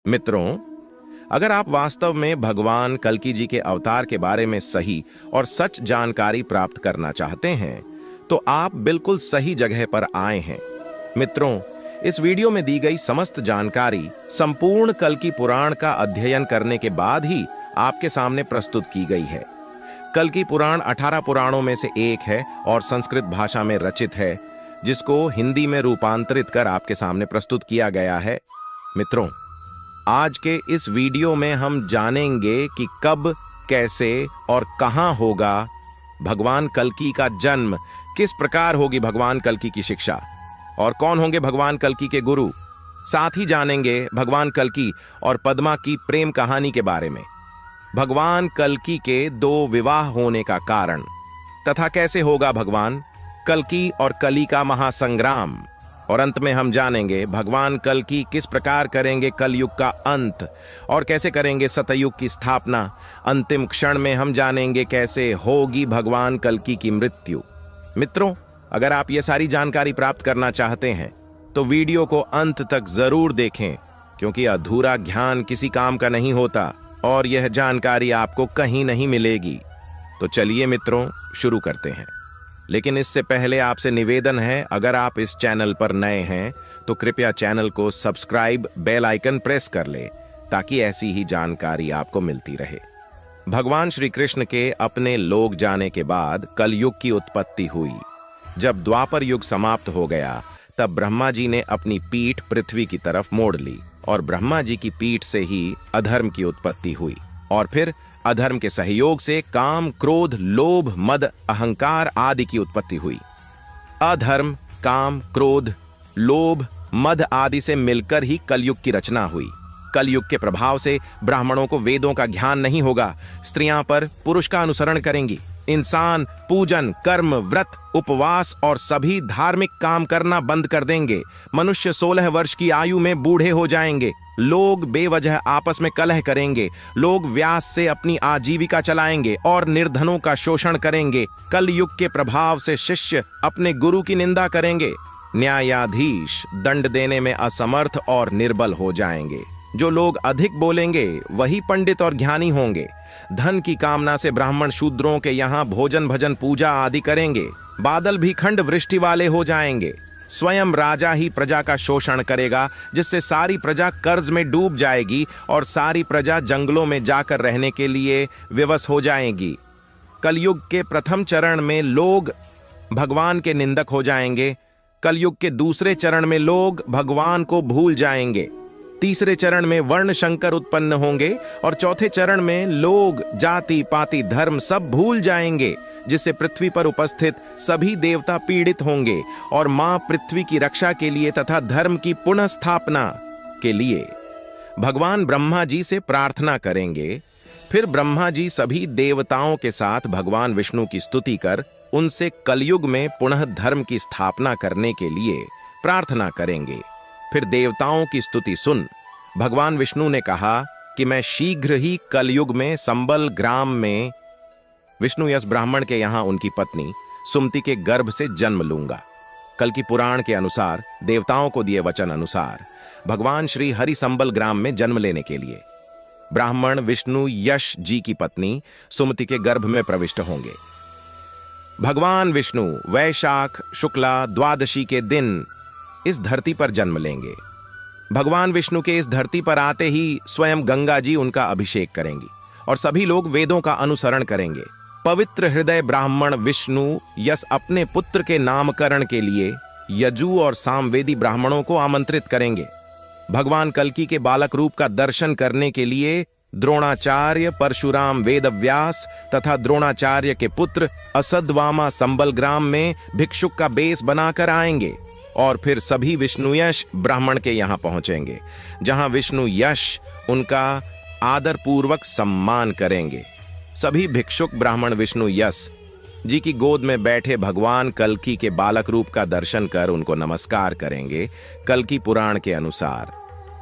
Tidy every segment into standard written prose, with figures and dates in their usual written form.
मित्रों, अगर आप वास्तव में भगवान कल्कि जी के अवतार के बारे में सही और सच जानकारी प्राप्त करना चाहते हैं, तो आप बिल्कुल सही जगह पर आए हैं। मित्रों, इस वीडियो में दी गई समस्त जानकारी संपूर्ण कल्कि पुराण का अध्ययन करने के बाद ही आपके सामने प्रस्तुत की गई है। कल्कि पुराण 18 पुराणों में से एक है और संस्कृत भाषा में रचित है, जिसको हिंदी में रूपांतरित कर आपके सामने प्रस्तुत किया गया है। मित्रों, आज के इस वीडियो में हम जानेंगे कि कब, कैसे और कहां होगा भगवान कल्कि का जन्म, किस प्रकार होगी भगवान कल्कि की शिक्षा और कौन होंगे भगवान कल्कि के गुरु। साथ ही जानेंगे भगवान कल्कि और पद्मा की प्रेम कहानी के बारे में, भगवान कल्कि के 2 विवाह होने का कारण तथा कैसे होगा भगवान कल्कि और कली का महासंग्राम। और अंत में हम जानेंगे भगवान कल्कि किस प्रकार करेंगे कलयुग का अंत और कैसे करेंगे सतयुग की स्थापना। अंतिम क्षण में हम जानेंगे कैसे होगी भगवान कल्कि की मृत्यु। मित्रों, अगर आप ये सारी जानकारी प्राप्त करना चाहते हैं तो वीडियो को अंत तक जरूर देखें, क्योंकि अधूरा ज्ञान किसी काम का नहीं होता और यह जानकारी आपको कहीं नहीं मिलेगी। तो चलिए मित्रों, शुरू करते हैं। लेकिन इससे पहले आपसे निवेदन है, अगर आप इस चैनल पर नए हैं तो कृपया चैनल को सब्सक्राइब, बेल आइकन प्रेस कर ले, ताकि ऐसी ही जानकारी आपको मिलती रहे। भगवान श्री कृष्ण के अपने लोक जाने के बाद कलयुग की उत्पत्ति हुई। जब द्वापर युग समाप्त हो गया, तब ब्रह्मा जी ने अपनी पीठ पृथ्वी की तरफ मोड़ ली और ब्रह्मा जी की पीठ से ही अधर्म की उत्पत्ति हुई। और फिर अधर्म के सहयोग से काम, क्रोध, लोभ, मद, अहंकार आदि की उत्पत्ति हुई। अधर्म, काम, क्रोध, लोभ, मद आदि से मिलकर ही कलयुग की रचना हुई। कलयुग के प्रभाव से ब्राह्मणों को वेदों का ज्ञान नहीं होगा, स्त्रियां पर पुरुष का अनुसरण करेंगी, इंसान पूजन, कर्म, व्रत, उपवास और सभी धार्मिक काम करना बंद कर देंगे, मनुष्य 16 वर्ष की आयु में बूढ़े हो जाएंगे, लोग बेवजह आपस में कलह करेंगे, लोग व्यास से अपनी आजीविका चलाएंगे और निर्धनों का शोषण करेंगे। कलयुग के प्रभाव से शिष्य अपने गुरु की निंदा करेंगे, न्यायाधीश दंड देने में असमर्थ और निर्बल हो जाएंगे। जो लोग अधिक बोलेंगे वही पंडित और ज्ञानी होंगे। धन की कामना से ब्राह्मण शूद्रों के यहाँ भोजन, भजन, पूजा आदि करेंगे। बादल भी खंड वृष्टि वाले हो जाएंगे। स्वयं राजा ही प्रजा का शोषण करेगा, जिससे सारी प्रजा कर्ज में डूब जाएगी और सारी प्रजा जंगलों में जाकर रहने के लिए विवश हो जाएगी। कलयुग के प्रथम चरण में लोग भगवान के निंदक हो जाएंगे। कलयुग के दूसरे चरण में लोग भगवान को भूल जाएंगे। तीसरे चरण में वर्ण शंकर उत्पन्न होंगे और चौथे चरण में लोग जाति, पाति, धर्म सब भूल जाएंगे, जिससे पृथ्वी पर उपस्थित सभी देवता पीड़ित होंगे और मां पृथ्वी की रक्षा के लिए तथा धर्म की पुनः स्थापना के लिए भगवान ब्रह्मा जी से प्रार्थना करेंगे। फिर ब्रह्मा जी सभी देवताओं के साथ भगवान विष्णु की स्तुति कर उनसे कलयुग में पुनः धर्म की स्थापना करने के लिए प्रार्थना करेंगे। फिर देवताओं की स्तुति सुन भगवान विष्णु ने कहा कि मैं शीघ्र ही कलयुग में संबल ग्राम में विष्णु यस ब्राह्मण के यहाँ उनकी पत्नी सुमति के गर्भ से जन्म लूंगा। कल्कि पुराण के अनुसार देवताओं को दिए वचन अनुसार भगवान श्री हरि संबल ग्राम में जन्म लेने के लिए ब्राह्मण विष्णु यश जी की पत्नी सुमति के गर्भ में प्रविष्ट होंगे। भगवान विष्णु वैशाख शुक्ला द्वादशी के दिन इस धरती पर जन्म लेंगे। भगवान विष्णु के इस धरती पर आते ही स्वयं गंगा जी उनका अभिषेक करेंगी और सभी लोग वेदों का अनुसरण करेंगे। पवित्र हृदय ब्राह्मण विष्णु यस अपने पुत्र के नामकरण के लिए यजु और सामवेदी ब्राह्मणों को आमंत्रित करेंगे। भगवान कल्कि के बालक रूप का दर्शन करने के लिए द्रोणाचार्य, परशुराम, वेदव्यास तथा द्रोणाचार्य के पुत्र असद्वामा संबल ग्राम में भिक्षुक का बेस बनाकर आएंगे और फिर सभी विष्णु यश ब्राह्मण के यहाँ पहुंचेंगे, जहां विष्णु यश उनका आदर पूर्वक सम्मान करेंगे। सभी भिक्षुक ब्राह्मण विष्णु यश जी की गोद में बैठे भगवान कल्कि के बालक रूप का दर्शन कर उनको नमस्कार करेंगे। कल्कि पुराण के अनुसार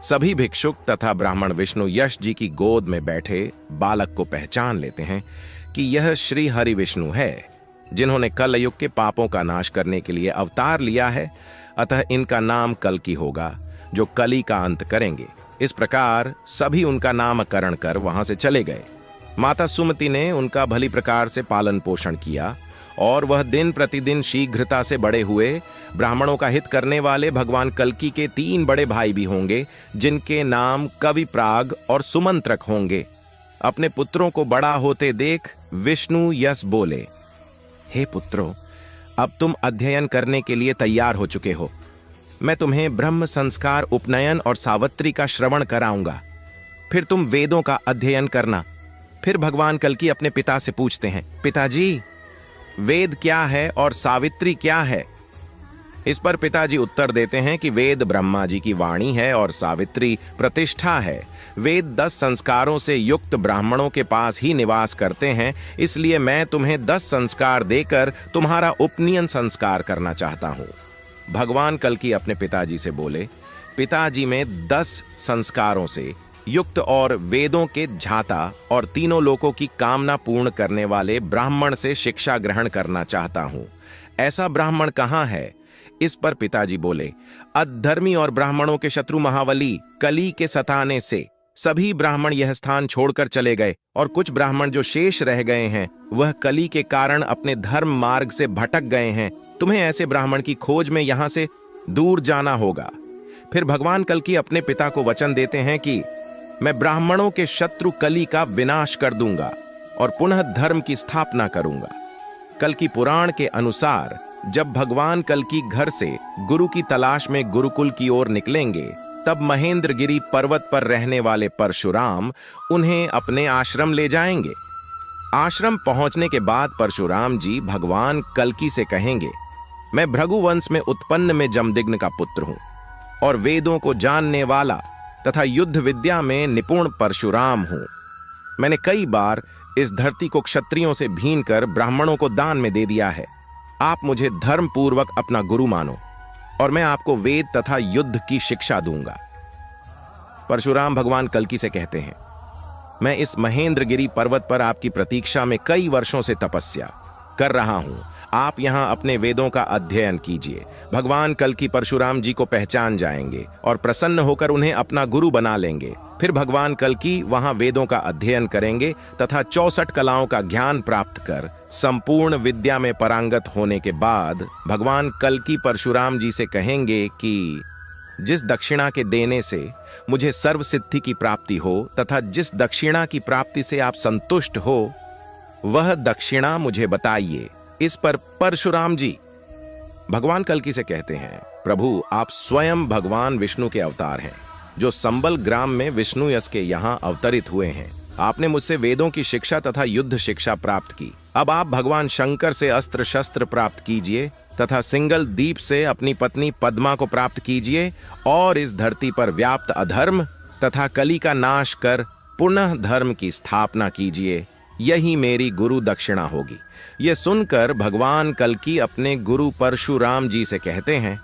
सभी भिक्षुक तथा ब्राह्मण विष्णु यश जी की गोद में बैठे बालक को पहचान लेते हैं कि यह श्री हरि विष्णु है, जिन्होंने कलयुग के पापों का नाश करने के लिए अवतार लिया है। अतः इनका नाम कल्कि होगा, जो कली का अंत करेंगे। इस प्रकार सभी उनका नामकरण कर वहां से चले गए। माता सुमति ने उनका भली प्रकार से पालन पोषण किया और वह दिन प्रतिदिन शीघ्रता से बड़े हुए। ब्राह्मणों का हित करने वाले भगवान कल्की के 3 बड़े भाई भी होंगे, जिनके नाम कविप्राग और सुमंत्रक होंगे। अपने पुत्रों को बड़ा होते देख विष्णु यश बोले, हे पुत्रों, अब तुम अध्ययन करने के लिए तैयार हो चुके हो। मैं तुम्हें ब्रह्म संस्कार, उपनयन और सावित्री का श्रवण कराऊंगा। फिर तुम वेदों का अध्ययन करना। फिर भगवान कल्की अपने पिता से पूछते हैं, पिताजी, वेद क्या है और सावित्री क्या है? इस पर पिताजी उत्तर देते हैं कि वेद ब्रह्मा जी की वाणी है और सावित्री प्रतिष्ठा है। वेद 10 संस्कारों से युक्त ब्राह्मणों के पास ही निवास करते हैं, इसलिए मैं तुम्हें 10 संस्कार देकर तुम्हारा उपनयन संस्कार करना चाहता हूं। भगवान कल्की अपने पिताजी से बोले, पिताजी में 10 संस्कारों से युक्त और वेदों के झाता और तीनों लोकों की कामना पूर्ण करने वाले ब्राह्मण से शिक्षा ग्रहण करना चाहता हूं। ऐसा ब्राह्मण कहाँ है? इस पर पिताजी बोले, अधर्मी और ब्राह्मणों के शत्रु महाबली कली के सताने से सभी ब्राह्मण यह स्थान छोड़कर चले गए और कुछ ब्राह्मण जो शेष रह गए हैं वह कली के कारण अपने धर्म मार्ग से भटक गए हैं। तुम्हें ऐसे ब्राह्मण की खोज में यहां से दूर जाना होगा। फिर भगवान कल्की अपने पिता को वचन देते हैं कि मैं ब्राह्मणों के शत्रु कली का विनाश कर दूंगा और पुनः धर्म की स्थापना करूंगा। कल्की पुराण के अनुसार जब भगवान कल्की घर से गुरु की तलाश में गुरुकुल की ओर निकलेंगे, तब महेंद्रगिरी पर्वत पर रहने वाले परशुराम उन्हें अपने आश्रम ले जाएंगे। आश्रम पहुंचने के बाद परशुराम जी भगवान कल्की से कहेंगे, मैं भृगुवंश में उत्पन्न में जमदग्नि का पुत्र हूं और वेदों को जानने वाला तथा युद्ध विद्या में निपुण परशुराम हूं। मैंने कई बार इस धरती को क्षत्रियों से भीन कर ब्राह्मणों को दान में दे दिया है। आप मुझे धर्म पूर्वक अपना गुरु मानो और मैं आपको वेद तथा युद्ध की शिक्षा दूंगा। परशुराम भगवान कल्की से कहते हैं, मैं इस महेंद्रगिरी पर्वत पर आपकी प्रतीक्षा में कई वर्षों से तपस्या कर रहा हूं। आप यहां अपने वेदों का अध्ययन कीजिए। भगवान कल्की परशुराम जी को पहचान जाएंगे और प्रसन्न होकर उन्हें अपना गुरु बना लेंगे। फिर भगवान कल्की वहां वेदों का अध्ययन करेंगे तथा 64 कलाओं का ज्ञान प्राप्त कर संपूर्ण विद्या में पारंगत होने के बाद भगवान कल्की परशुराम जी से कहेंगे कि जिस दक्षिणा के देने से मुझे सर्व सिद्धि की प्राप्ति हो तथा जिस दक्षिणा की प्राप्ति से आप संतुष्ट हो, वह दक्षिणा मुझे बताइए। इस पर परशुराम जी भगवान कल्की से कहते हैं, प्रभु, आप स्वयं भगवान विष्णु के अवतार हैं, जो संबल ग्राम में विष्णु यश के यहाँ अवतरित हुए हैं। आपने मुझसे वेदों की शिक्षा तथा युद्ध शिक्षा प्राप्त की। अब आप भगवान शंकर से अस्त्र शस्त्र प्राप्त कीजिए तथा सिंगल दीप से अपनी पत्नी पद्मा को प्राप्त कीजिए और इस धरती पर व्याप्त अधर्म तथा कली का नाश कर पुनः धर्म की स्थापना कीजिए। यही मेरी गुरु दक्षिणा होगी। यह सुनकर भगवान कल्की अपने गुरु परशुराम जी से कहते हैं,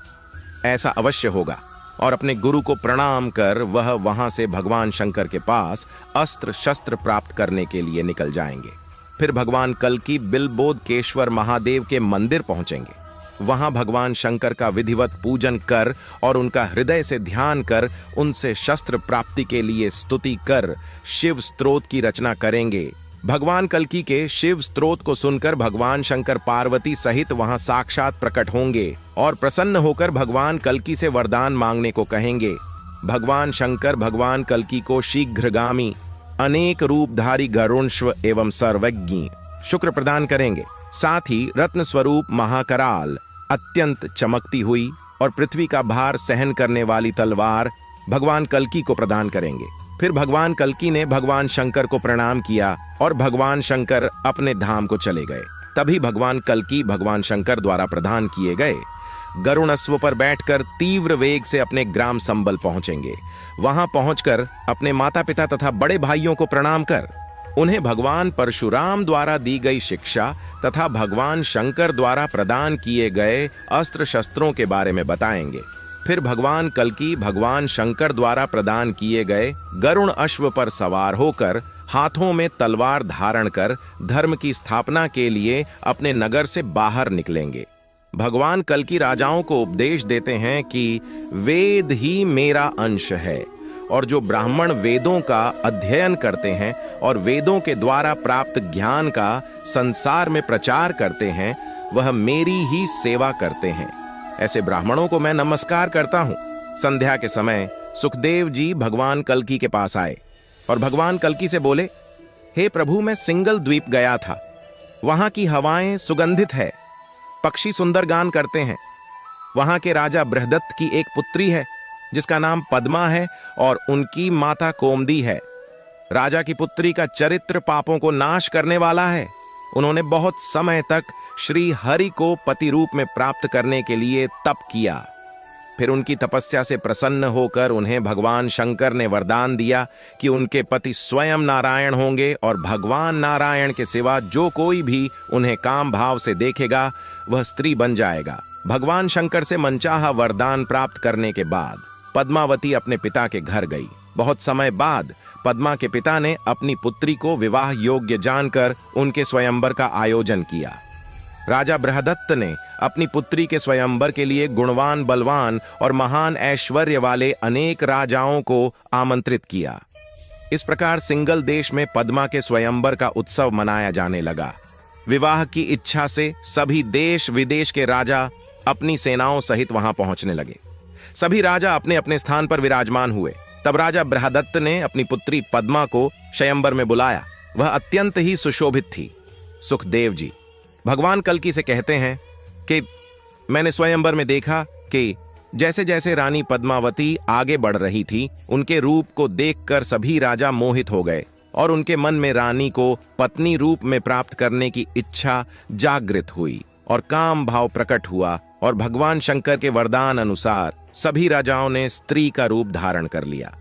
ऐसा अवश्य होगा, और अपने गुरु को प्रणाम कर वह वहां से भगवान शंकर के पास अस्त्र शस्त्र प्राप्त करने के लिए निकल जाएंगे। फिर भगवान कल्की बिलबोधकेश्वर महादेव के मंदिर पहुंचेंगे। वहां भगवान शंकर का विधिवत पूजन कर और उनका हृदय से ध्यान कर उनसे शस्त्र प्राप्ति के लिए स्तुति कर शिव स्तोत्र की रचना करेंगे। भगवान कल्की के शिव स्तोत्र को सुनकर भगवान शंकर पार्वती सहित वहां साक्षात प्रकट होंगे और प्रसन्न होकर भगवान कल्की से वरदान मांगने को कहेंगे। भगवान शंकर भगवान कल्की को शीघ्रगामी अनेक रूपधारी गरुणश्व एवं सर्वज्ञ शुक्र प्रदान करेंगे। साथ ही रत्न स्वरूप महाकराल, अत्यंत चमकती हुई और पृथ्वी का भार सहन करने वाली तलवार भगवान कल्की को प्रदान करेंगे। फिर भगवान कल्की ने भगवान शंकर को प्रणाम किया और भगवान शंकर अपने धाम को चले गए। तभी भगवान कल्की भगवान शंकर द्वारा प्रदान किए गए गरुणस्व पर बैठकर तीव्र वेग से अपने ग्राम संबल पहुंचेंगे। वहां पहुंचकर अपने माता पिता तथा बड़े भाइयों को प्रणाम कर उन्हें भगवान परशुराम द्वारा दी गई शिक्षा तथा भगवान शंकर द्वारा प्रदान किए गए अस्त्र शस्त्रों के बारे में बताएंगे। फिर भगवान कल्की भगवान शंकर द्वारा प्रदान किए गए गरुण अश्व पर सवार होकर हाथों में तलवार धारण कर धर्म की स्थापना के लिए अपने नगर से बाहर निकलेंगे। भगवान कल्की राजाओं को उपदेश देते हैं कि वेद ही मेरा अंश है और जो ब्राह्मण वेदों का अध्ययन करते हैं और वेदों के द्वारा प्राप्त ज्ञान का संसार में प्रचार करते हैं, वह मेरी ही सेवा करते हैं। ऐसे ब्राह्मणों को मैं नमस्कार करता हूं। संध्या के समय सुखदेव जी भगवान कल्की के पास आए और भगवान कल्की से बोले, हे प्रभु, मैं सिंगल द्वीप गया था। वहां की हवाएं सुगंधित है, पक्षी सुंदर गान करते हैं। वहां के राजा बृहदत्त की एक पुत्री है जिसका नाम पद्मा है और उनकी माता कोमदी है। राजा की पुत्री का चरित्र पापों को नाश करने वाला है। उन्होंने बहुत समय तक श्री हरि को पति रूप में प्राप्त करने के लिए तप किया। फिर उनकी तपस्या से प्रसन्न होकर उन्हें भगवान शंकर ने वरदान दिया कि उनके पति स्वयं नारायण होंगे और भगवान नारायण के सिवा जो कोई भी उन्हें काम भाव से देखेगा वह स्त्री बन जाएगा। भगवान शंकर से मनचाहा वरदान प्राप्त करने के बाद पद्मावती अपने पिता के घर गई। बहुत समय बाद पद्मा के पिता ने अपनी पुत्री को विवाह योग्य जानकर उनके स्वयंवर का आयोजन किया। राजा बृहदत्त ने अपनी पुत्री के स्वयंवर के लिए गुणवान, बलवान और महान ऐश्वर्य वाले अनेक राजाओं को आमंत्रित किया। इस प्रकार सिंगल देश में पद्मा के स्वयंवर का उत्सव मनाया जाने लगा। विवाह की इच्छा से सभी देश विदेश के राजा अपनी सेनाओं सहित वहां पहुंचने लगे। सभी राजा अपने अपने स्थान पर विराजमान हुए। तब राजा बृहदत्त ने अपनी पुत्री पद्मा को स्वयंवर में बुलाया। वह अत्यंत ही सुशोभित थी। सुखदेव जी भगवान कल्की से कहते हैं कि मैंने स्वयंवर में देखा कि जैसे जैसे रानी पद्मावती आगे बढ़ रही थी, उनके रूप को देखकर सभी राजा मोहित हो गए और उनके मन में रानी को पत्नी रूप में प्राप्त करने की इच्छा जागृत हुई और काम भाव प्रकट हुआ और भगवान शंकर के वरदान अनुसार सभी राजाओं ने स्त्री का रूप धारण कर लिया।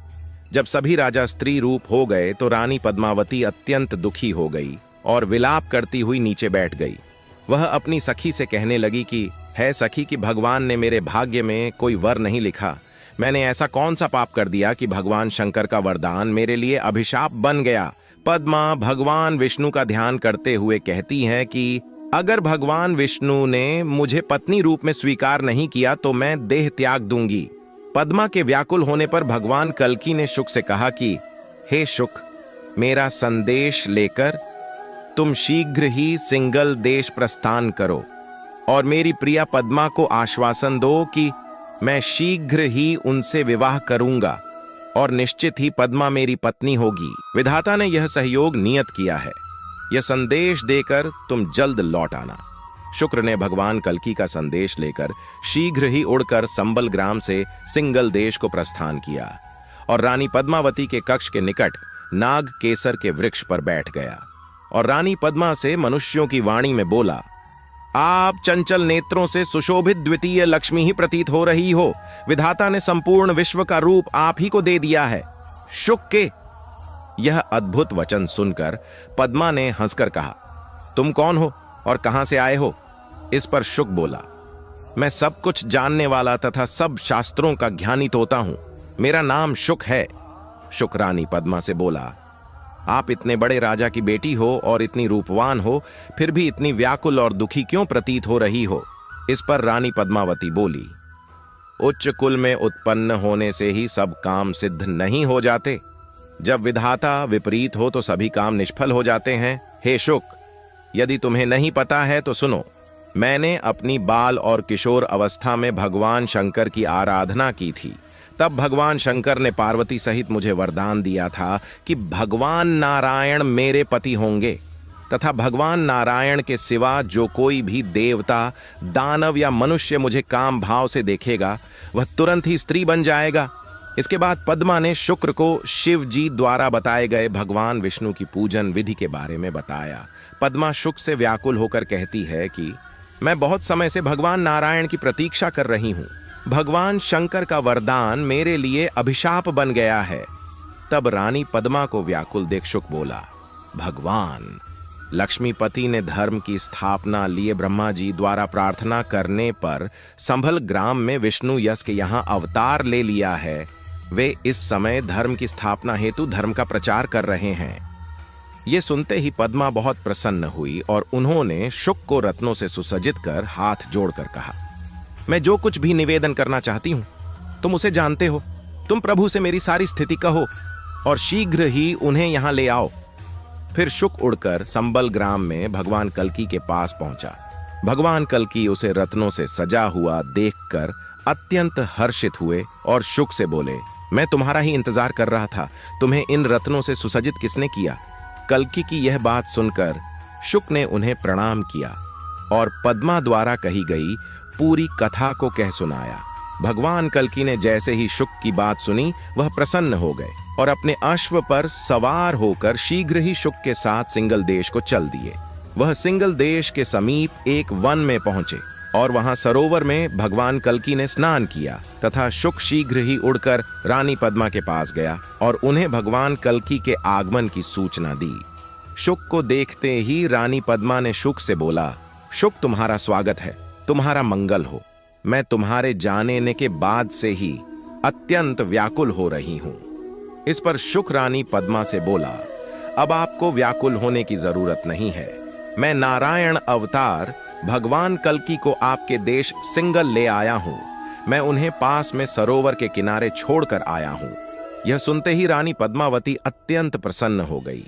जब सभी राजा स्त्री रूप हो गए तो रानी पद्मावती अत्यंत दुखी हो गई और विलाप करती हुई नीचे बैठ गई। वह अपनी सखी से कहने लगी कि है सखी, कि भगवान ने मेरे भाग्य में कोई वर नहीं लिखा। मैंने ऐसा कौन सा पाप कर दिया कि भगवान शंकर का वरदान मेरे लिए अभिशाप बन गया। पद्मा भगवान विष्णु का ध्यान करते हुए कहती है कि अगर भगवान विष्णु ने मुझे पत्नी रूप में स्वीकार नहीं किया तो मैं देह त्याग दूंगी। पद्मा के व्याकुल होने पर भगवान कल्की ने शुक से कहा कि हे शुक, मेरा संदेश लेकर तुम शीघ्र ही सिंगल देश प्रस्थान करो और मेरी प्रिया पद्मा को आश्वासन दो कि मैं शीघ्र ही उनसे विवाह करूंगा और निश्चित ही पद्मा मेरी पत्नी होगी। विधाता ने यह सहयोग नियत किया है। यह संदेश देकर तुम जल्द लौट आना। शुक्र ने भगवान कल्की का संदेश लेकर शीघ्र ही उड़कर संबल ग्राम से सिंगल देश को प्रस्थान किया और रानी पद्मावती के कक्ष के निकट नाग केसर के वृक्ष पर बैठ गया और रानी पद्मा से मनुष्यों की वाणी में बोला, आप चंचल नेत्रों से सुशोभित द्वितीय लक्ष्मी ही प्रतीत हो रही हो। विधाता ने संपूर्ण विश्व का रूप आप ही को दे दिया है। शुक के यह अद्भुत वचन सुनकर पद्मा ने हंसकर कहा, तुम कौन हो और कहां से आए हो? इस पर शुक बोला, मैं सब कुछ जानने वाला तथा सब शास्त्रों का ज्ञानी तोता हूं। मेरा नाम शुक है। शुक रानी पद्मा से बोला, आप इतने बड़े राजा की बेटी हो और इतनी रूपवान हो, फिर भी इतनी व्याकुल और दुखी क्यों प्रतीत हो रही हो? इस पर रानी पद्मावती बोली, उच्च कुल में उत्पन्न होने से ही सब काम सिद्ध नहीं हो जाते। जब विधाता विपरीत हो तो सभी काम निष्फल हो जाते हैं। हे शुक, यदि तुम्हें नहीं पता है तो सुनो। मैंने अपनी बाल और किशोर अवस्था में भगवान शंकर की आराधना की थी। तब भगवान शंकर ने पार्वती सहित मुझे वरदान दिया था कि भगवान नारायण मेरे पति होंगे तथा भगवान नारायण के सिवा जो कोई भी देवता, दानव या मनुष्य मुझे काम भाव से देखेगा वह तुरंत ही स्त्री बन जाएगा। इसके बाद पद्मा ने शुक्र को शिव जी द्वारा बताए गए भगवान विष्णु की पूजन विधि के बारे में बताया। पद्मा शुक से व्याकुल होकर कहती है कि मैं बहुत समय से भगवान नारायण की प्रतीक्षा कर रही हूं। भगवान शंकर का वरदान मेरे लिए अभिशाप बन गया है। तब रानी पद्मा को व्याकुल देख शुक बोला, भगवान लक्ष्मीपति ने धर्म की स्थापना लिए ब्रह्मा जी द्वारा प्रार्थना करने पर संभल ग्राम में विष्णु यश के यहाँ अवतार ले लिया है। वे इस समय धर्म की स्थापना हेतु धर्म का प्रचार कर रहे हैं। ये सुनते ही पद्मा बहुत प्रसन्न हुई और उन्होंने शुक को रत्नों से सुसज्जित कर हाथ जोड़कर कहा, मैं जो कुछ भी निवेदन करना चाहती हूं तुम उसे जानते हो। तुम प्रभु से मेरी सारी स्थिति कहो और शीघ्र ही उन्हें यहां ले आओ। फिर शुक उड़कर संबल ग्राम में भगवान कल्की के पास पहुंचा। भगवान कल्की उसे रत्नों से सजा हुआ देखकर अत्यंत हर्षित हुए और शुक से बोले, मैं तुम्हारा ही इंतजार कर रहा था। तुम्हें इन रत्नों से सुसज्जित किसने किया? कल्की की यह बात सुनकर शुक ने उन्हें प्रणाम किया और पद्मा द्वारा कही गई पूरी कथा को कह सुनाया। भगवान कल्की ने जैसे ही शुक की बात सुनी, वह प्रसन्न हो गए और अपने अश्व पर सवार होकर शीघ्र ही शुक के साथ सिंगल देश को चल दिए। वह सिंगल देश के समीप एक वन में पहुंचे और वहां सरोवर में भगवान कल्की ने स्नान किया तथा शुक शीघ्र ही उड़कर रानी पद्मा के पास गया और उन्हें भगवान कल्की के आगमन की सूचना दी। शुक को देखते ही रानी पद्मा ने शुक से बोला, शुक तुम्हारा स्वागत है, तुम्हारा मंगल हो। मैं तुम्हारे जाने के बाद से ही अत्यंत व्याकुल हो रही हूं। इस पर शुक रानी पद्मा से बोला, अब आपको व्याकुल होने की जरूरत नहीं है। मैं नारायण अवतार भगवान कल्की को आपके देश सिंगल ले आया हूं। मैं उन्हें पास में सरोवर के किनारे छोड़कर आया हूं। यह सुनते ही रानी पद्मावती अत्यंत प्रसन्न हो गई।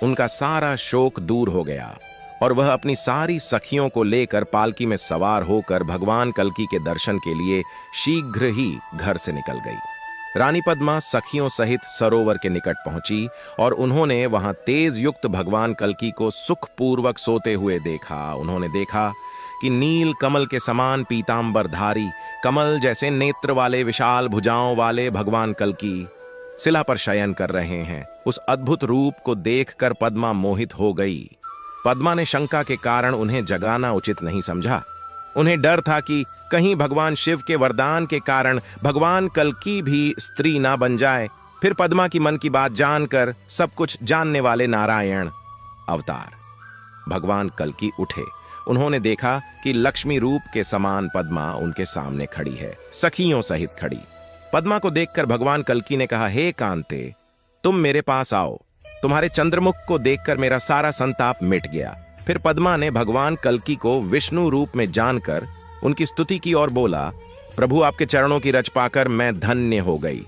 उनका सारा शोक दूर हो गया और वह अपनी सारी सखियों को लेकर पालकी में सवार होकर भगवान कल्की के दर्शन के लिए शीघ्र ही घर से निकल गई। रानी पद्मा सखियों सहित सरोवर के निकट पहुंची और उन्होंने वहां तेज युक्त भगवान कल्की को सुखपूर्वक सोते हुए देखा। उन्होंने देखा कि नील कमल के समान पीतांबरधारी, कमल जैसे नेत्र वाले विशाल भुजाओं वाले भगवान कल्की शिला पर शयन कर रहे हैं। उस अद्भुत रूप को देखकर पद्मा मोहित हो गई। पद्मा ने शंका के कारण उन्हें जगाना उचित नहीं समझा। उन्हें डर था कि कहीं भगवान शिव के वरदान के कारण भगवान कल्की भी स्त्री ना बन जाए। फिर पद्मा की मन की बात जानकर सब कुछ जानने वाले नारायण अवतार भगवान कल्की उठे। उन्होंने देखा कि लक्ष्मी रूप के समान पद्मा उनके सामने खड़ी है, सखियों सहित खड़ी। पद्मा को देखकर भगवान कल्की ने कहा, हे कांते, तुम मेरे पास आओ। तुम्हारे चंद्रमुख को देखकर मेरा सारा संताप मिट गया। फिर पद्मा ने भगवान कल्की को विष्णु रूप में जानकर उनकी स्तुति की और बोला, प्रभु आपके चरणों की रज पाकर मैं धन्य हो गई।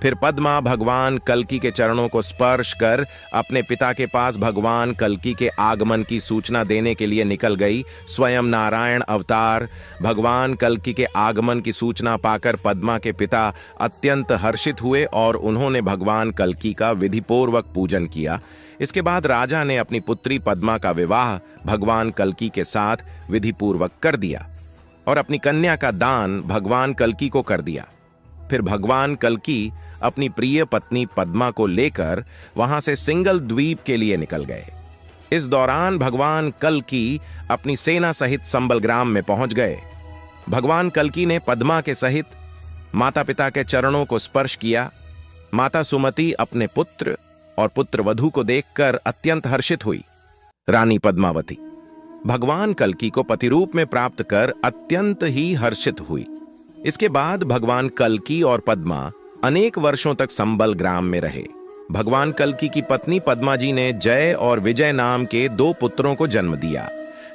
फिर पद्मा भगवान कल्की के चरणों को स्पर्श कर अपने पिता के पास भगवान कल्की के आगमन की सूचना देने के लिए निकल गई। स्वयं नारायण अवतार भगवान कल्की के आगमन की सूचना पाकर पद्मा के पिता अत्यंत हर्षित हुए और उन्होंने भगवान कल्की का विधिपूर्वक पूजन किया। इसके बाद राजा ने अपनी पुत्री पद्मा का विवाह भगवान कल्की के साथ विधिपूर्वक कर दिया और अपनी कन्या का दान भगवान कल्की को कर दिया। फिर भगवान कल्की अपनी प्रिय पत्नी पद्मा को लेकर वहां से सिंगल द्वीप के लिए निकल गए। इस दौरान भगवान कल्की अपनी सेना सहित संबल ग्राम में पहुंच गए। भगवान कल्की ने पद्मा के सहित माता पिता के चरणों को स्पर्श किया। माता सुमति अपने पुत्र और पुत्र वधू को देखकर अत्यंत हर्षित हुई। रानी पद्मावती भगवान कल्की को पति रूप में प्राप्त कर अत्यंत ही हर्षित हुई। इसके बाद भगवान कल्की और पद्मा अनेक वर्षों तक संबल ग्राम में रहे। भगवान कल्की की पत्नी पद्मा जी ने जय और विजय नाम के 2 पुत्रों को जन्म दिया।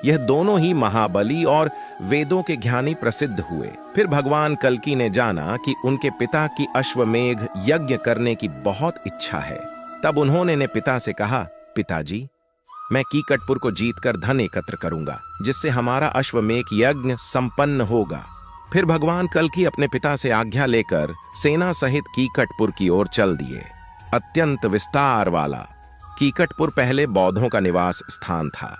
यह दोनों ही महाबली और वेदों के ज्ञानी प्रसिद्ध हुए। फिर भगवान कल्की ने जाना कि उनके पिता की अश्वमेघ यज्ञ करने की बहुत इच्छा है। तब उन्होंने ने पिता से कहा, पिताजी, मैं कीकटपुर को जीतकर धन एकत्र करूंगा, जिससे हमारा अश्वमेघ यज्ञ संपन्न होगा। फिर भगवान कल्की अपने पिता से आज्ञा लेकर सेना सहित कीकटपुर की ओर चल दिए। अत्यंत विस्तार वाला कीकटपुर पहले बौद्धों का निवास स्थान था।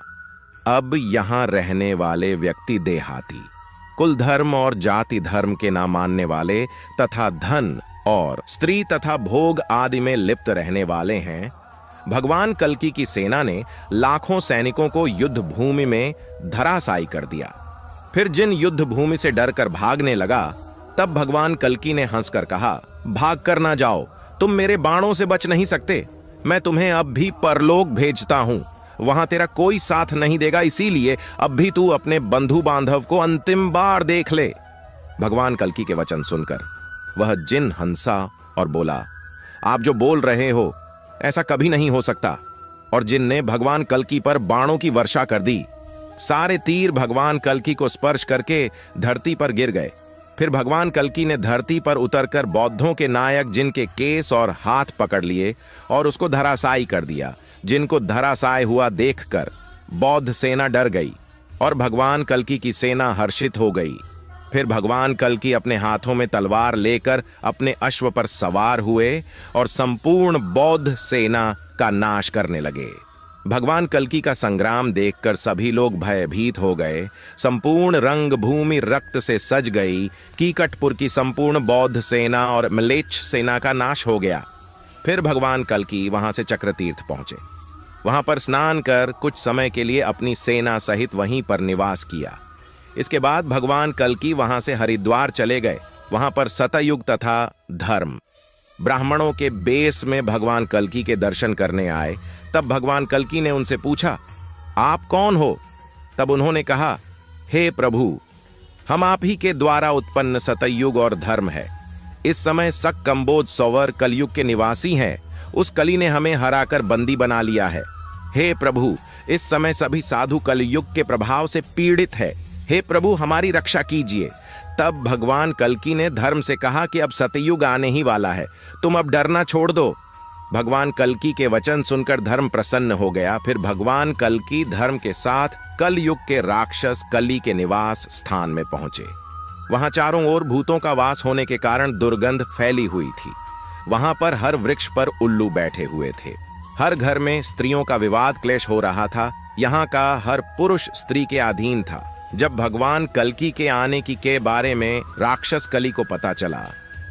अब यहां रहने वाले व्यक्ति देहाती, कुल धर्म और जाति धर्म के ना मानने वाले तथा धन और स्त्री तथा भोग आदि में लिप्त रहने वाले हैं। भगवान कल्की की सेना ने लाखों सैनिकों को युद्ध भूमि में धराशायी कर दिया। फिर जिन युद्ध भूमि से डरकर भागने लगा, तब भगवान कल्की ने हंसकर कहा, भाग कर ना जाओ, तुम मेरे बाणों से बच नहीं सकते। मैं तुम्हें अब भी परलोक भेजता हूं, वहां तेरा कोई साथ नहीं देगा, इसीलिए अब भी तू अपने बंधु बांधव को अंतिम बार देख ले। भगवान कल्की के वचन सुनकर वह जिन हंसा और बोला, आप जो बोल रहे हो ऐसा कभी नहीं हो सकता। और जिन ने भगवान कल्की पर बाणों की वर्षा कर दी। सारे तीर भगवान कल्की को स्पर्श करके धरती पर गिर गए। फिर भगवान कल्कि ने धरती पर उतरकर बौद्धों के नायक जिनके केस और हाथ पकड़ लिए और उसको धराशायी कर दिया, जिनको धराशायी हुआ देखकर बौद्ध सेना डर गई और भगवान कल्कि की सेना हर्षित हो गई। फिर भगवान कल्कि अपने हाथों में तलवार लेकर अपने अश्व पर सवार हुए और संपूर्ण बौद्ध सेना का नाश करने लगे। भगवान कल्कि का संग्राम देखकर सभी लोग भयभीत हो गए। संपूर्ण रंग भूमि रक्त से सज गई। कीकटपुर की संपूर्ण बौद्ध सेना और म्लेच्छ सेना का नाश हो गया। फिर भगवान कल्कि वहां से चक्रतीर्थ पहुंचे। वहां पर स्नान कर कुछ समय के लिए अपनी सेना सहित वहीं पर निवास किया। इसके बाद भगवान कल्कि वहां से हरिद्वार चले गए। वहां पर सतयुग तथा धर्म ब्राह्मणों के बेस में भगवान कल्कि के दर्शन करने आए। तब भगवान कल्कि ने उनसे पूछा, आप कौन हो? तब उन्होंने कहा, हे प्रभु, हम आप ही के द्वारा उत्पन्न सतयुग और धर्म है। इस समय सक कंबोज सौवर कलयुग के निवासी हैं। उस कली ने हमें हराकर बंदी बना लिया है। हे प्रभु, इस समय सभी साधु कलयुग के प्रभाव से पीड़ित है। हे प्रभु, हमारी रक्षा कीजिए। तब भगवान कल्कि ने धर्म से कहा कि अब सतयुग आने ही वाला है, तुम अब डरना छोड़ दो। भगवान कल्कि के वचन सुनकर धर्म प्रसन्न हो गया। फिर भगवान कल्कि धर्म के साथ कलयुग के राक्षस कली के निवास स्थान में पहुंचे। वहां चारों ओर भूतों का वास होने के कारण दुर्गंध फैली हुई थी। वहां पर हर वृक्ष पर उल्लू बैठे हुए थे। हर घर में स्त्रियों का विवाद क्लेश हो रहा था। यहाँ का हर पुरुष स्त्री के अधीन था। जब भगवान कल्कि के आने के बारे में राक्षस कली को पता चला,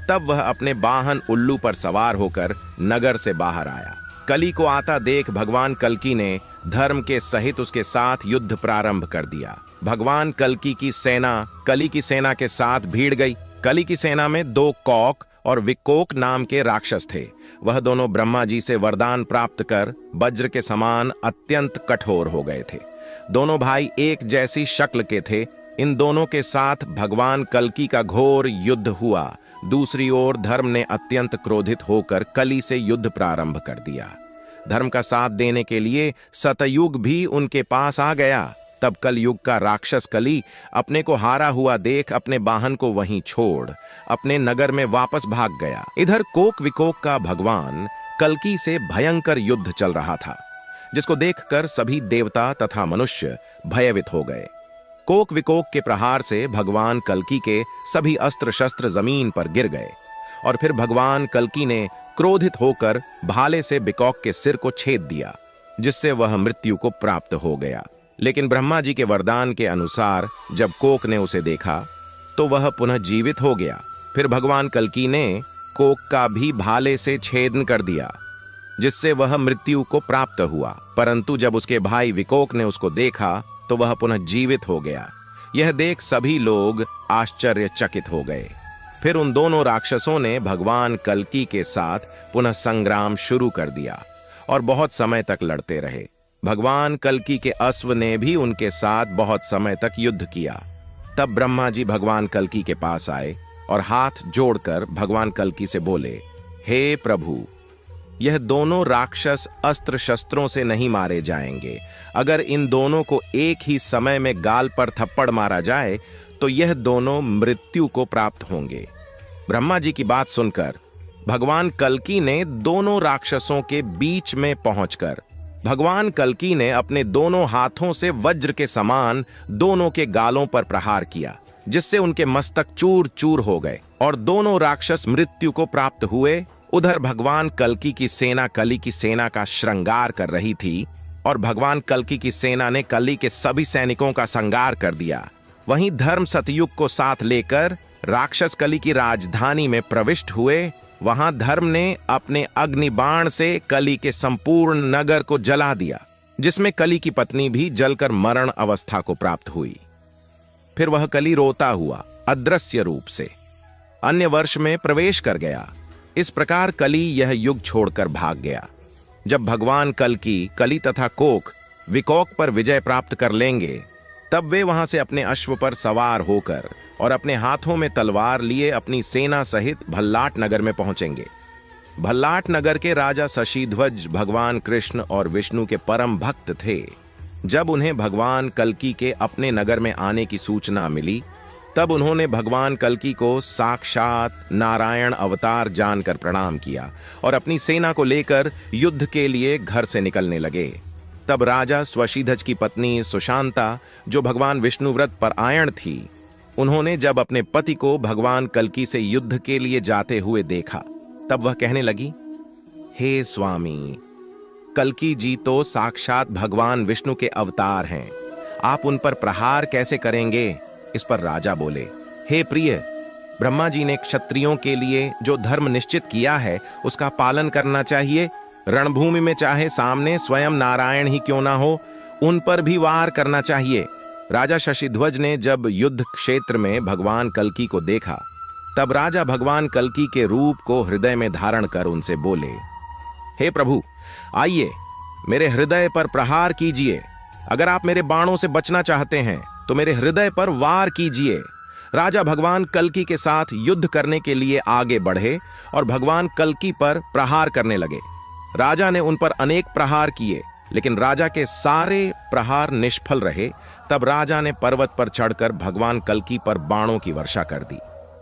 तब वह अपने वाहन उल्लू पर सवार होकर नगर से बाहर आया। कली को आता देख भगवान कल्कि ने धर्म के सहित उसके साथ युद्ध प्रारंभ कर दिया। भगवान कल्कि की सेना कली की सेना के साथ भीड़ गई। कली की सेना में 2 कौक और विकोक नाम के राक्षस थे। वह दोनों ब्रह्मा जी से वरदान प्राप्त कर वज्र के समान अत्यंत कठोर हो गए थे। दोनों भाई एक जैसी शक्ल के थे। इन दोनों के साथ भगवान कल्कि का घोर युद्ध हुआ। दूसरी ओर धर्म ने अत्यंत क्रोधित होकर कली से युद्ध प्रारंभ कर दिया। धर्म का साथ देने के लिए सतयुग भी उनके पास आ गया। तब कलयुग का राक्षस कली अपने को हारा हुआ देख अपने वाहन को वहीं छोड़ अपने नगर में वापस भाग गया। इधर कोक विकोक का भगवान कल्कि से भयंकर युद्ध चल रहा था, जिसको देखकर सभी देवता तथा मनुष्य भयभीत हो गए। कोक विकोक के प्रहार से भगवान कल्कि के सभी अस्त्र शस्त्र जमीन पर गिर गए और फिर भगवान कल्कि ने क्रोधित होकर भाले से विकोक के सिर को छेद दिया, जिससे वह मृत्यु को प्राप्त हो गया। लेकिन ब्रह्मा जी के वरदान के अनुसार जब कोक ने उसे देखा तो वह पुनः जीवित हो गया। फिर भगवान कल्कि ने कोक का भी भाले से छेदन कर दिया, जिससे वह मृत्यु को प्राप्त हुआ। परंतु जब उसके भाई विकोक ने उसको देखा तो वह पुनः जीवित हो गया। यह देख सभी लोग आश्चर्यचकित हो गए। फिर उन दोनों राक्षसों ने भगवान कल्कि के साथ पुनः संग्राम शुरू कर दिया और बहुत समय तक लड़ते रहे। भगवान कल्कि के अश्व ने भी उनके साथ बहुत समय तक युद्ध किया। तब ब्रह्मा जी भगवान कल्कि के पास आए और हाथ जोड़कर भगवान कल्कि से बोले, हे प्रभु, यह दोनों राक्षस अस्त्र शस्त्रों से नहीं मारे जाएंगे। अगर इन दोनों को एक ही समय में गाल पर थप्पड़ मारा जाए तो यह दोनों मृत्यु को प्राप्त होंगे। ब्रह्मा जी की बात सुनकर भगवान कल्कि ने दोनों राक्षसों के बीच में पहुंचकर भगवान कल्कि ने अपने दोनों हाथों से वज्र के समान दोनों के गालों पर प्रहार किया, जिससे उनके मस्तक चूर चूर हो गए और दोनों राक्षस मृत्यु को प्राप्त हुए। उधर भगवान कल्कि की सेना कली की सेना का श्रृंगार कर रही थी और भगवान कल्कि की सेना ने कली के सभी सैनिकों का संहार कर दिया। वहीं धर्म सतयुग को साथ लेकर राक्षस कली की राजधानी में प्रविष्ट हुए। वहां धर्म ने अपने अग्निबाण से कली के संपूर्ण नगर को जला दिया, जिसमें कली की पत्नी भी जलकर मरण अवस्था को प्राप्त हुई। फिर वह कली रोता हुआ अदृश्य रूप से अन्य वर्ष में प्रवेश कर गया। इस प्रकार कली यह युग छोड़कर भाग गया। जब भगवान कल्कि कली तथा कोक विकोक पर विजय प्राप्त कर लेंगे, तब वे वहां से अपने अश्व पर सवार होकर और अपने हाथों में तलवार लिए अपनी सेना सहित भल्लाट नगर में पहुंचेंगे। भल्लाट नगर के राजा शशिध्वज भगवान कृष्ण और विष्णु के परम भक्त थे। जब उन्हें भगवान कल्कि के अपने नगर में आने की सूचना मिली, तब उन्होंने भगवान कल्कि को साक्षात नारायण अवतार जानकर प्रणाम किया और अपनी सेना को लेकर युद्ध के लिए घर से निकलने लगे। तब राजा स्वशीधज की पत्नी सुशांता, जो भगवान विष्णु व्रत परायण थी, उन्होंने जब अपने पति को भगवान कल्कि से युद्ध के लिए जाते हुए देखा, तब वह कहने लगी, हे स्वामी, कल्कि जी तो साक्षात भगवान विष्णु के अवतार हैं, आप उन पर प्रहार कैसे करेंगे? इस पर राजा बोले, हे प्रिय, ब्रह्मा जी ने क्षत्रियों के लिए जो धर्म निश्चित किया है उसका पालन करना चाहिए। रणभूमि में चाहे सामने स्वयं नारायण ही क्यों ना हो, उन पर भी वार करना चाहिए। राजा शशिध्वज ने जब युद्ध क्षेत्र में भगवान कल्कि को देखा, तब राजा भगवान कल्कि के रूप को हृदय में धारण कर उनसे बोले, हे प्रभु, आइए मेरे हृदय पर प्रहार कीजिए। अगर आप मेरे बाणों से बचना चाहते हैं तो मेरे हृदय पर वार कीजिए। राजा भगवान कल्कि के साथ युद्ध करने के लिए आगे बढ़े और भगवान कल्कि पर प्रहार करने लगे। राजा ने उन पर अनेक प्रहार किए, लेकिन राजा के सारे प्रहार निष्फल रहे। तब राजा ने पर्वत पर चढ़कर भगवान कल्कि पर बाणों की वर्षा कर दी।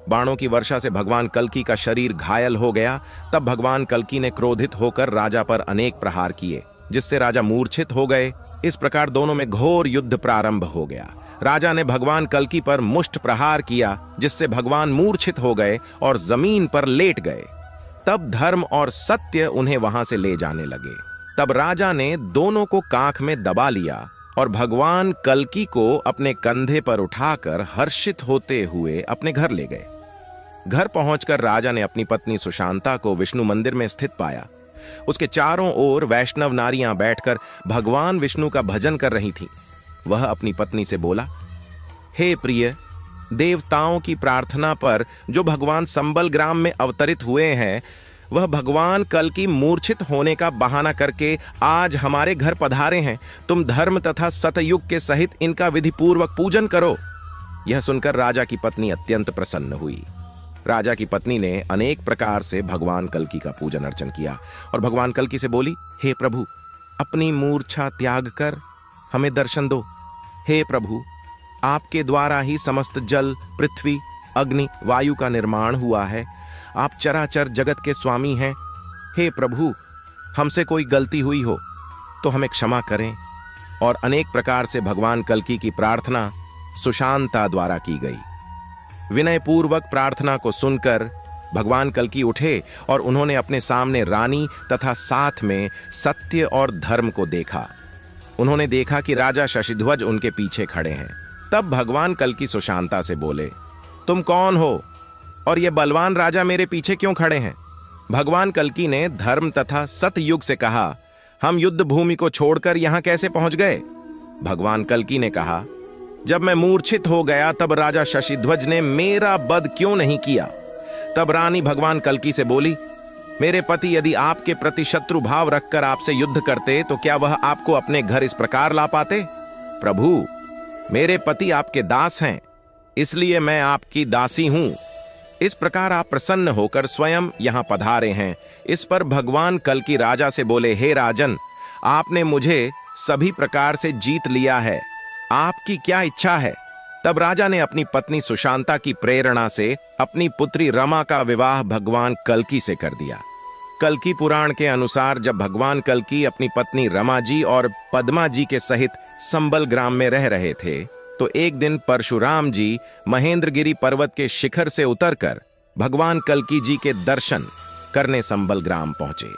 बाणों की वर्षा से भगवान कल्कि का शरीर घायल हो गया। तब भगवान कल्कि ने क्रोधित होकर राजा पर अनेक प्रहार किए, जिससे राजा मूर्छित हो गए। इस प्रकार दोनों में घोर युद्ध प्रारंभ हो गया। राजा ने भगवान कल्कि पर मुष्ट प्रहार किया, जिससे भगवान मूर्छित हो गए और जमीन पर लेट गए। तब धर्म और सत्य उन्हें वहां से ले जाने लगे। तब राजा ने दोनों को कांख में दबा लिया और भगवान कल्कि को अपने कंधे पर उठाकर हर्षित होते हुए अपने घर ले गए। घर पहुंचकर राजा ने अपनी पत्नी सुशांता को विष्णु मंदिर में स्थित पाया। उसके चारों ओर वैष्णव नारियां बैठकर भगवान विष्णु का भजन कर रही थीं। वह अपनी पत्नी से बोला, हे प्रिय, देवताओं की प्रार्थना पर जो भगवान संबल ग्राम में अवतरित हुए हैं, वह भगवान कल्कि मूर्छित होने का बहाना करके आज हमारे घर पधारे हैं। तुम धर्म तथा सतयुग के सहित इनका विधिपूर्वक पूजन करो। यह सुनकर राजा की पत्नी अत्यंत प्रसन्न हुई। राजा की पत्नी ने अनेक प्रकार से भगवान कल्कि का पूजन अर्चन किया और भगवान कल्कि से बोली, हे प्रभु, अपनी मूर्छा त्याग कर हमें दर्शन दो। हे प्रभु, आपके द्वारा ही समस्त जल, पृथ्वी, अग्नि, वायु का निर्माण हुआ है। आप चराचर जगत के स्वामी हैं। हे प्रभु, हमसे कोई गलती हुई हो तो हमें क्षमा करें। और अनेक प्रकार से भगवान कल्कि की प्रार्थना सुशांता द्वारा की गई। विनय पूर्वक प्रार्थना को सुनकर भगवान कल्कि उठे और उन्होंने अपने सामने रानी तथा साथ में सत्य और धर्म को देखा। उन्होंने देखा कि राजा शशिध्वज उनके पीछे खड़े हैं। तब भगवान कल्कि सुशांता से बोले, तुम कौन हो और ये बलवान राजा मेरे पीछे क्यों खड़े हैं? भगवान कल्कि ने धर्म तथा सतयुग से कहा, हम युद्ध भूमि को छोड़कर यहां कैसे पहुंच गए? भगवान कल्कि ने कहा, जब मैं मूर्छित हो गया तब राजा शशिध्वज ने मेरा वध क्यों नहीं किया? तब रानी भगवान कल्कि से बोली, मेरे पति यदि आपके प्रति शत्रु भाव रखकर आपसे युद्ध करते तो क्या वह आपको अपने घर इस प्रकार ला पाते? प्रभु, मेरे पति आपके दास हैं, इसलिए मैं आपकी दासी हूं। इस प्रकार आप प्रसन्न होकर स्वयं यहां पधारे हैं। इस पर भगवान कल्कि राजा से बोले, हे राजन, आपने मुझे सभी प्रकार से जीत लिया है। आपकी क्या इच्छा है? तब राजा ने अपनी पत्नी सुशांता की प्रेरणा से अपनी पुत्री रमा का विवाह भगवान कल्कि से कर दिया। कल्कि पुराण के अनुसार जब भगवान कल्कि अपनी पत्नी रमा जी और पद्मा जी के सहित संबल ग्राम में रह रहे थे, तो एक दिन परशुराम जी महेंद्रगिरी पर्वत के शिखर से उतरकर भगवान कल्कि जी के दर्शन करने संबल ग्राम पहुंचे।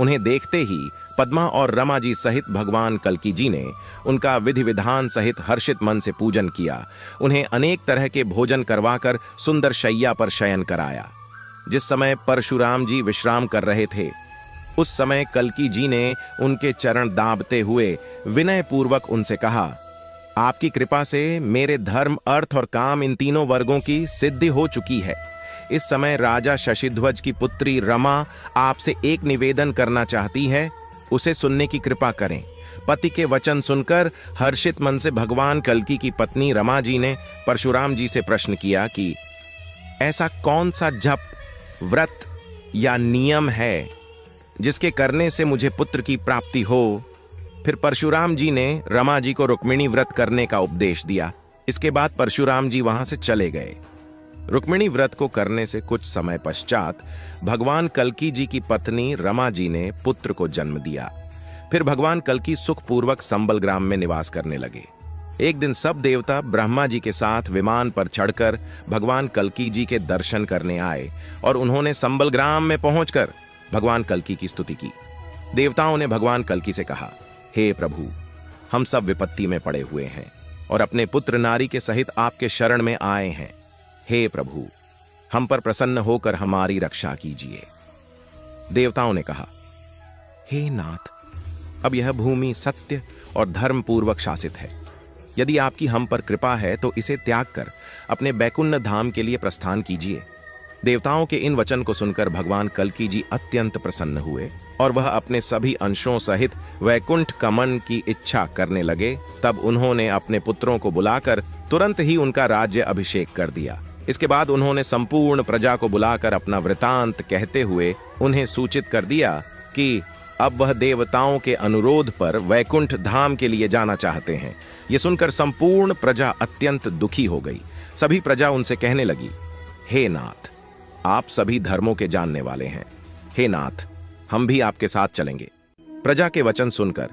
उन्हें देखते ही पद्मा और रमा जी सहित भगवान कल्कि जी ने उनका विधि विधान सहित हर्षित मन से पूजन किया। उन्हें अनेक तरह के भोजन करवाकर सुंदर शैया पर शयन कराया। जिस समय परशुराम जी विश्राम कर रहे थे, उस समय कल्कि जी ने उनके चरण दाबते हुए विनय पूर्वक उनसे कहा, आपकी कृपा से मेरे धर्म, अर्थ और काम इन तीनों वर्गों की सिद्धि हो चुकी है। इस समय राजा शशिध्वज की पुत्री रमा आपसे एक निवेदन करना चाहती है, उसे सुनने की कृपा करें। पति के वचन सुनकर हर्षित मन से भगवान कल्कि की पत्नी रमा जी ने परशुराम जी से प्रश्न किया कि ऐसा कौन सा जप, व्रत या नियम है जिसके करने से मुझे पुत्र की प्राप्ति हो? फिर परशुराम जी ने रमा जी को रुक्मिणी व्रत करने का उपदेश दिया। इसके बाद परशुराम जी वहां से चले गए। रुक्मिणी व्रत को करने से कुछ समय पश्चात भगवान कल्की जी की पत्नी रमा जी ने पुत्र को जन्म दिया। फिर भगवान कल्की सुखपूर्वक संबल ग्राम में निवास करने लगे। एक दिन सब देवता ब्रह्मा जी के साथ विमान पर चढ़कर भगवान कल्की जी के दर्शन करने आए और उन्होंने संबल ग्राम में पहुंचकर भगवान कल्की की स्तुति की। देवताओं ने भगवान कल्की से कहा, हे प्रभु, हम सब विपत्ति में पड़े हुए हैं और अपने पुत्र नारी के सहित आपके शरण में आए हैं। हे प्रभु, हम पर प्रसन्न होकर हमारी रक्षा कीजिए। देवताओं ने कहा, हे नाथ, अब यह भूमि सत्य और धर्म पूर्वक शासित है। यदि आपकी हम पर कृपा है तो इसे त्याग कर अपने बैकुंठ धाम के लिए प्रस्थान कीजिए। देवताओं के इन वचन को सुनकर भगवान कल्की जी अत्यंत प्रसन्न हुए और वह अपने सभी अंशों सहित वैकुंठ गमन की इच्छा करने लगे। तब उन्होंने अपने पुत्रों को बुलाकर तुरंत ही उनका राज्य अभिषेक कर दिया। इसके बाद उन्होंने संपूर्ण प्रजा को बुलाकर अपना वृतांत कहते हुए उन्हें सूचित कर दिया कि अब वह देवताओं के अनुरोध पर वैकुंठ धाम के लिए जाना चाहते हैं। ये सुनकर संपूर्ण प्रजा अत्यंत दुखी हो गई। सभी प्रजा उनसे कहने लगी, हे नाथ, आप सभी धर्मों के जानने वाले हैं। हे नाथ, हम भी आपके साथ चलेंगे। प्रजा के वचन सुनकर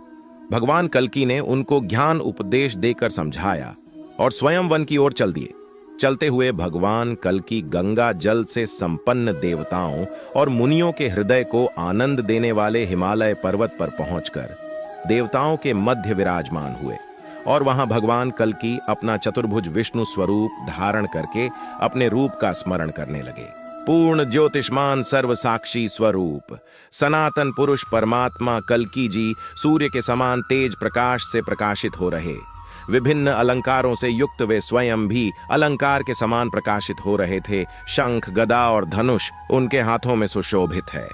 भगवान कल्की ने उनको ज्ञान उपदेश देकर समझाया और स्वयं वन की ओर चल दिए। चलते हुए भगवान कल्की गंगा जल से संपन्न देवताओं और मुनियों के हृदय को आनंद देने वाले हिमालय पर्वत पर पहुंचकर देवताओं के मध्य विराजमान हुए और वहां भगवान कल्की अपना चतुर्भुज विष्णु स्वरूप धारण करके अपने रूप का स्मरण करने लगे। पूर्ण ज्योतिष्मान सर्व साक्षी स्वरूप सनातन पुरुष परमात्मा कल्की जी सूर्य के समान तेज प्रकाश से प्रकाशित हो रहे। विभिन्न अलंकारों से युक्त वे स्वयं भी अलंकार के समान प्रकाशित हो रहे थे। शंख, गदा और धनुष उनके हाथों में सुशोभित है।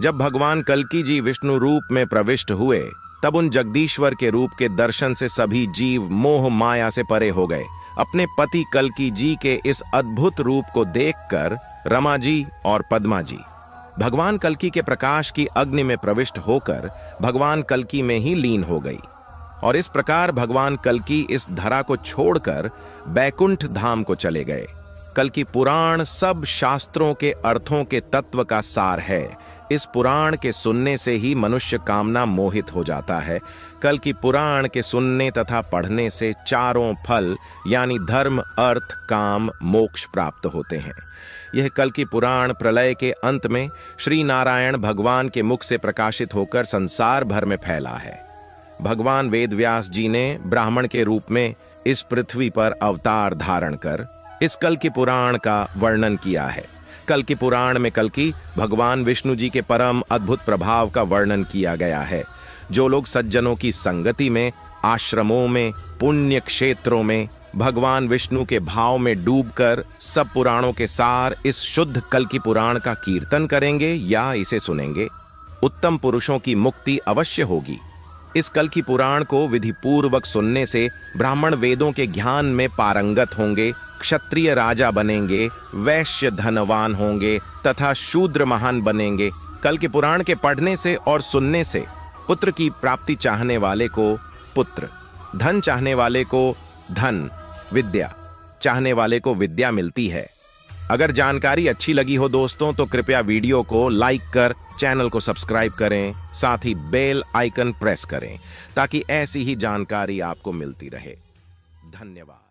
जब भगवान कल्की जी विष्णु रूप में प्रविष्ट हुए तब उन जगदीश्वर के रूप के दर्शन से सभी जीव मोह माया से परे हो गए। अपने पति कल्की जी के इस अद्भुत रूप को देखकर रमा जी और पद्मा जी भगवान कल्की के प्रकाश की अग्नि में प्रविष्ट होकर भगवान कल्की में ही लीन हो गई और इस प्रकार भगवान कल्की इस धरा को छोड़कर बैकुंठ धाम को चले गए। कल्की पुराण सब शास्त्रों के अर्थों के तत्व का सार है। इस पुराण के सुनने से ही मनुष्य कामना मोहित हो जाता है। कल्की पुराण के सुनने तथा पढ़ने से चारों फल यानी धर्म, अर्थ, काम, मोक्ष प्राप्त होते हैं। यह कल्की पुराण प्रलय के अंत में श्री नारायण भगवान के मुख से प्रकाशित होकर संसार भर में फैला है। भगवान वेदव्यास जी ने ब्राह्मण के रूप में इस पृथ्वी पर अवतार धारण कर इस कल्की पुराण का वर्णन किया है। कल्की पुराण में कल्की भगवान विष्णु जी के परम अद्भुत प्रभाव का वर्णन किया गया है। जो लोग सज्जनों की संगति में, आश्रमों में, पुण्य क्षेत्रों में भगवान विष्णु के भाव में डूबकर सब पुराणों के सार इस शुद्ध कल्की पुराण का कीर्तन करेंगे या इसे सुनेंगे, उत्तम पुरुषों की मुक्ति अवश्य होगी। इस कल्की पुराण को विधि पूर्वक सुनने से ब्राह्मण वेदों के ज्ञान में पारंगत होंगे, क्षत्रिय राजा बनेंगे, वैश्य धनवान होंगे तथा शूद्र महान बनेंगे। कल्की पुराण के पढ़ने से और सुनने से पुत्र की प्राप्ति चाहने वाले को पुत्र, धन चाहने वाले को धन, विद्या चाहने वाले को विद्या मिलती है। अगर जानकारी अच्छी लगी हो दोस्तों तो कृपया वीडियो को लाइक कर चैनल को सब्सक्राइब करें, साथ ही बेल आइकन प्रेस करें ताकि ऐसी ही जानकारी आपको मिलती रहे। धन्यवाद।